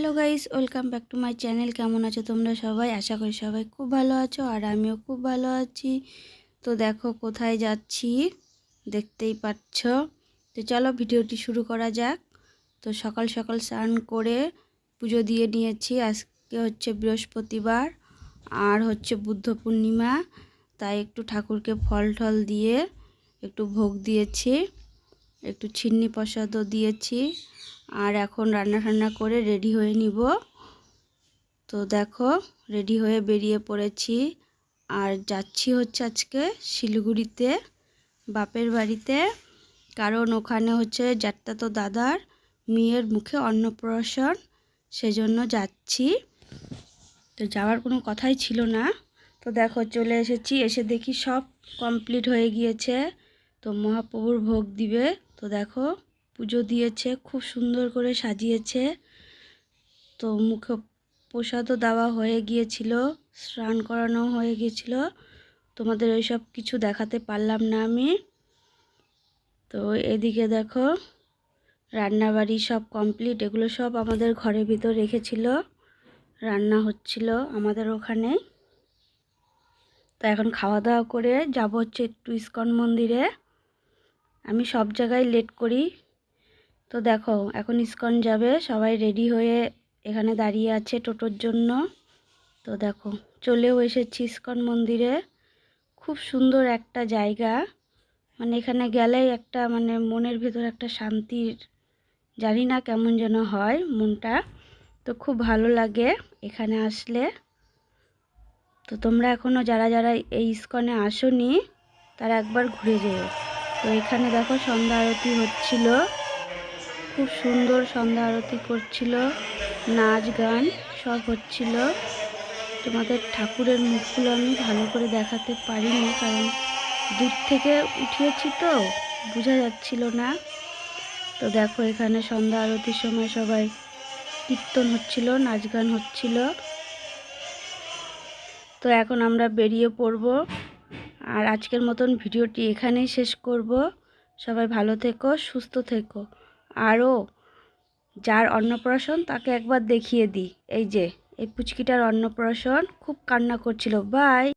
Hello guys, welcome back to my channel. কেমন আছো তোমরা সবাই? আশা করি সবাই খুব ভালো আছো, আর আমিও খুব ভালো আছি। তো দেখো কোথায় যাচ্ছি, দেখতেই পাচ্ছ। তো চলো ভিডিওটি শুরু করা যাক। তো সকাল সকাল স্নান করে পুজো দিয়ে নিয়েছি। আজকে হচ্ছে বৃহস্পতিবার আর হচ্ছে বুদ্ধ পূর্ণিমা, তাই একটু ঠাকুরকে ফল টল দিয়ে একটু ভোগ দিয়েছি, একটু ছিন্নি প্রসাদও দিয়েছি। আর এখন রান্না করে রেডি হয়ে নিব। তো দেখো রেডি হয়ে বেরিয়ে পড়েছি, আর যাচ্ছি হচ্ছে আজকে শিলিগুড়িতে, বাপের বাড়িতে। কারণ ওখানে হচ্ছে জ্যাঠাতো দাদার মেয়ের মুখে অন্নপ্রাশন, সেজন্য যাচ্ছি। তো যাওয়ার কোনো কথাই ছিল না। তো দেখো চলে এসেছি, এসে দেখি সব কমপ্লিট হয়ে গিয়েছে। তো মহাপ্রভুর ভোগ দিবে। তো দেখো পুজো দিয়েছে, খুব সুন্দর করে সাজিয়েছে। তো মুখে প্রসাদও দেওয়া হয়ে গিয়েছিল, স্নান করানো হয়ে গিয়েছিল। তোমাদের ওইসব কিছু দেখাতে পারলাম না আমি। তো এদিকে দেখো রান্নাবাড়ি সব কমপ্লিট, এগুলো সব আমাদের ঘরের ভিতর রেখেছিল, রান্না হচ্ছিল আমাদের ওখানে। তো এখন খাওয়া দাওয়া করে যাব হচ্ছে একটু ইস্কন মন্দিরে। আমি সব জায়গায় লেট করি। তো দেখো এখন ইস্কন যাবে, সবাই রেডি হয়ে এখানে দাঁড়িয়ে আছে টোটোর জন্য। তো দেখো চলেও এসেছি ইস্কন মন্দিরে। খুব সুন্দর একটা জায়গা, মানে এখানে গেলেই একটা মানে মনের ভিতর একটা শান্তির, জানি না কেমন যেন হয় মনটা। তো খুব ভালো লাগে এখানে আসলে। তো তোমরা এখনও যারা যারা এই ইস্কনে আসোনি তারা একবার ঘুরে যেও। তো এখানে দেখো সন্ধ্যা আরতি হচ্ছিল, খুব সুন্দর সন্ধ্যা আরতি করছিল, নাচ গান সব হচ্ছিল। তোমাদের ঠাকুরের মুখগুলো আমি ভালো করে দেখাতে পারিনি, কারণ দূর থেকে উঠিয়েছি তো বোঝা যাচ্ছিল না। তো দেখো এখানে সন্ধ্যা আরতির সময় সবাই কীর্তন হচ্ছিল, নাচ গান হচ্ছিল। তো এখন আমরা বেরিয়ে পড়ব, আর আজকের মতন ভিডিওটি এখানেই শেষ করব। সবাই ভালো থেকো, সুস্থ থেকো। আরও যার অন্নপ্রাশন তাকে একবার দেখিয়ে দিই। এই যে এই পুচকিটার অন্নপ্রাশন, খুব কান্না করছিল। বাই।